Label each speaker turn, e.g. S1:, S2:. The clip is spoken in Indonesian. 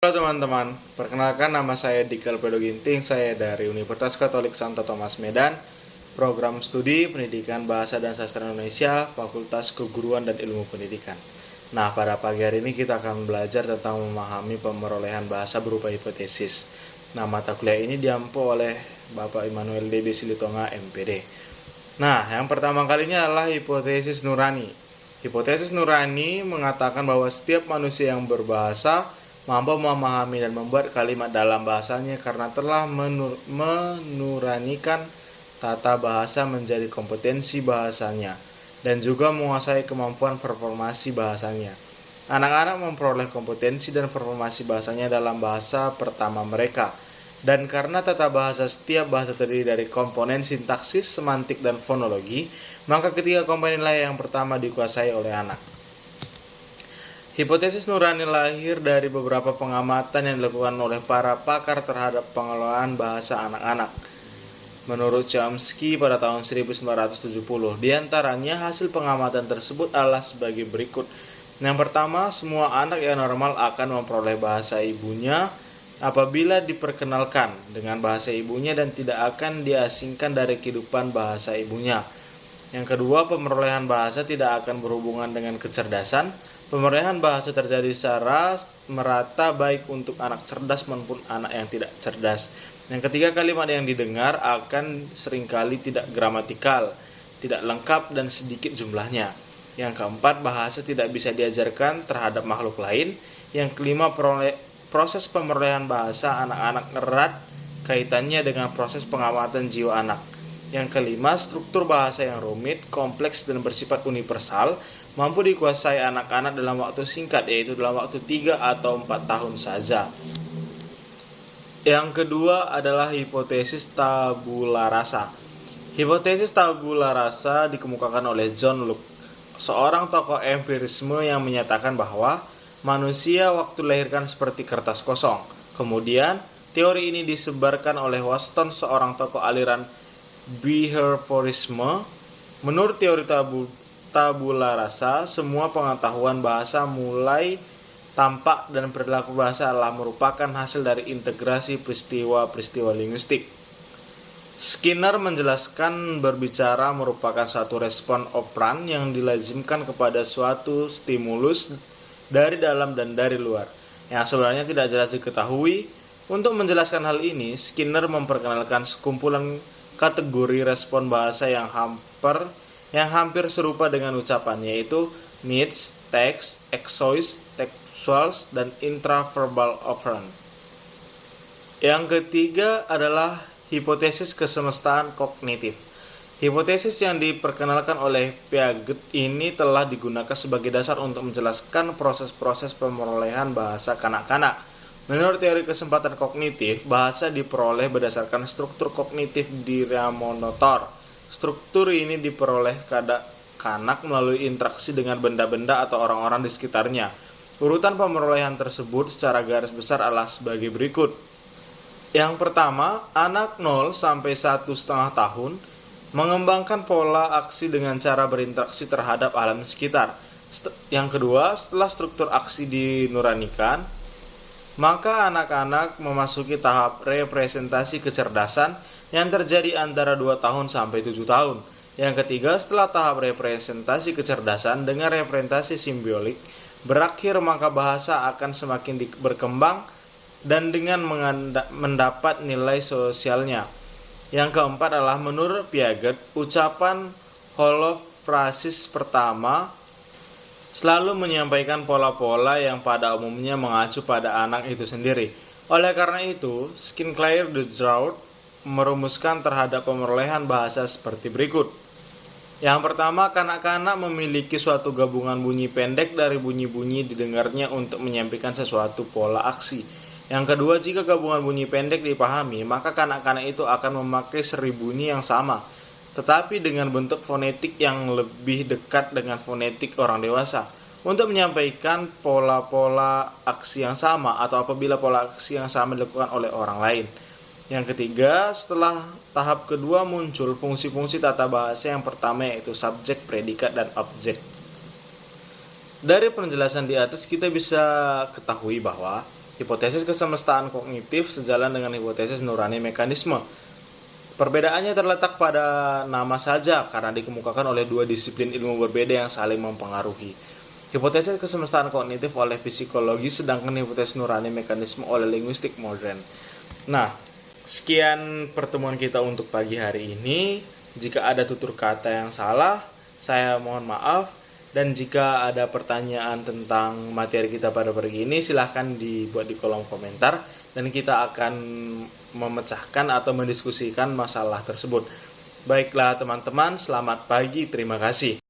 S1: Halo teman-teman, perkenalkan nama saya Dikal Pedro Ginting, saya dari Universitas Katolik Santo Thomas Medan, Program Studi Pendidikan Bahasa dan Sastra Indonesia, Fakultas Keguruan dan Ilmu Pendidikan. Nah, pada pagi hari ini kita akan belajar tentang memahami pemerolehan bahasa berupa hipotesis. Nah, mata kuliah ini diampu oleh Bapak Immanuel D.B. Silitonga, MPD. Nah, yang pertama kalinya adalah hipotesis nurani. Hipotesis nurani mengatakan bahwa setiap manusia yang berbahasa mampu memahami dan membuat kalimat dalam bahasanya karena telah menuranikan tata bahasa menjadi kompetensi bahasanya dan juga menguasai kemampuan performasi bahasanya. Anak-anak memperoleh kompetensi dan performasi bahasanya dalam bahasa pertama mereka. Dan karena tata bahasa setiap bahasa terdiri dari komponen sintaksis, semantik, dan fonologi, maka ketiga komponen lain yang pertama dikuasai oleh anak. Hipotesis nurani lahir dari beberapa pengamatan yang dilakukan oleh para pakar terhadap pengelolaan bahasa anak-anak. Menurut Chomsky pada tahun 1970, diantaranya hasil pengamatan tersebut adalah sebagai berikut. Yang pertama, semua anak yang normal akan memperoleh bahasa ibunya apabila diperkenalkan dengan bahasa ibunya dan tidak akan diasingkan dari kehidupan bahasa ibunya. Yang kedua, pemerolehan bahasa tidak akan berhubungan dengan kecerdasan. Pemerolehan bahasa terjadi secara merata baik untuk anak cerdas maupun anak yang tidak cerdas. Yang ketiga, kalimat yang didengar akan seringkali tidak gramatikal, tidak lengkap dan sedikit jumlahnya. Yang keempat, bahasa tidak bisa diajarkan terhadap makhluk lain. Yang kelima, proses pemerolehan bahasa anak-anak erat kaitannya dengan proses pengamatan jiwa anak. Yang kelima, struktur bahasa yang rumit, kompleks, dan bersifat universal mampu dikuasai anak-anak dalam waktu singkat, yaitu dalam waktu 3 atau 4 tahun saja. Yang kedua adalah hipotesis tabula rasa. Hipotesis tabula rasa dikemukakan oleh John Locke, seorang tokoh empirisme yang menyatakan bahwa manusia waktu dilahirkan seperti kertas kosong. Kemudian, teori ini disebarkan oleh Watson, seorang tokoh aliran behaviorisme. Menurut teori tabula rasa, semua pengetahuan bahasa mulai tampak dan perilaku bahasa adalah merupakan hasil dari integrasi peristiwa-peristiwa linguistik. Skinner menjelaskan berbicara merupakan suatu respon operan yang dilazimkan kepada suatu stimulus dari dalam dan dari luar, yang sebenarnya tidak jelas diketahui. Untuk menjelaskan hal ini, Skinner memperkenalkan sekumpulan kategori respon bahasa yang hampir serupa dengan ucapan, yaitu needs, text, exois, textuals, dan intraverbal operant. Yang ketiga adalah hipotesis kesemestaan kognitif. Hipotesis yang diperkenalkan oleh Piaget ini telah digunakan sebagai dasar untuk menjelaskan proses-proses pemerolehan bahasa kanak-kanak. Menurut teori kesempatan kognitif, bahasa diperoleh berdasarkan struktur kognitif diramomotor. Struktur ini diperoleh kanak-kanak melalui interaksi dengan benda-benda atau orang-orang di sekitarnya. Urutan pemerolehan tersebut secara garis besar adalah sebagai berikut. Yang pertama, anak 0 sampai 1,5 tahun mengembangkan pola aksi dengan cara berinteraksi terhadap alam sekitar. Yang kedua, setelah struktur aksi dinuranikan, maka anak-anak memasuki tahap representasi kecerdasan yang terjadi antara 2 tahun sampai 7 tahun. Yang ketiga, setelah tahap representasi kecerdasan dengan representasi simbiolik berakhir, maka bahasa akan semakin berkembang dan dengan mendapat nilai sosialnya. Yang keempat adalah menurut Piaget, ucapan holofrasis pertama selalu menyampaikan pola-pola yang pada umumnya mengacu pada anak itu sendiri. Oleh karena itu, Sinclair de Drought merumuskan terhadap pemerolehan bahasa seperti berikut. Yang pertama, kanak-kanak memiliki suatu gabungan bunyi pendek dari bunyi-bunyi didengarnya untuk menyampaikan sesuatu pola aksi. Yang kedua, jika gabungan bunyi pendek dipahami, maka kanak-kanak itu akan memakai seri bunyi yang sama, tetapi dengan bentuk fonetik yang lebih dekat dengan fonetik orang dewasa, untuk menyampaikan pola-pola aksi yang sama atau apabila pola aksi yang sama dilakukan oleh orang lain. Yang ketiga, setelah tahap kedua muncul fungsi-fungsi tata bahasa yang pertama, yaitu subjek, predikat, dan objek. Dari penjelasan di atas kita bisa ketahui bahwa Hipotesis kesemestaan kognitif sejalan dengan hipotesis nurani mekanisme. Perbedaannya terletak pada nama saja karena dikemukakan oleh dua disiplin ilmu berbeda yang saling mempengaruhi. Hipotesis kesemestaan kognitif oleh psikologi, sedangkan hipotesis nurani mekanisme oleh linguistik modern. Nah, sekian pertemuan kita untuk pagi hari ini. Jika ada tutur kata yang salah, saya mohon maaf. Dan jika ada pertanyaan tentang materi kita pada pagi ini, silahkan dibuat di kolom komentar. Dan kita akan memecahkan atau mendiskusikan masalah tersebut. Baiklah teman-teman, selamat pagi, terima kasih.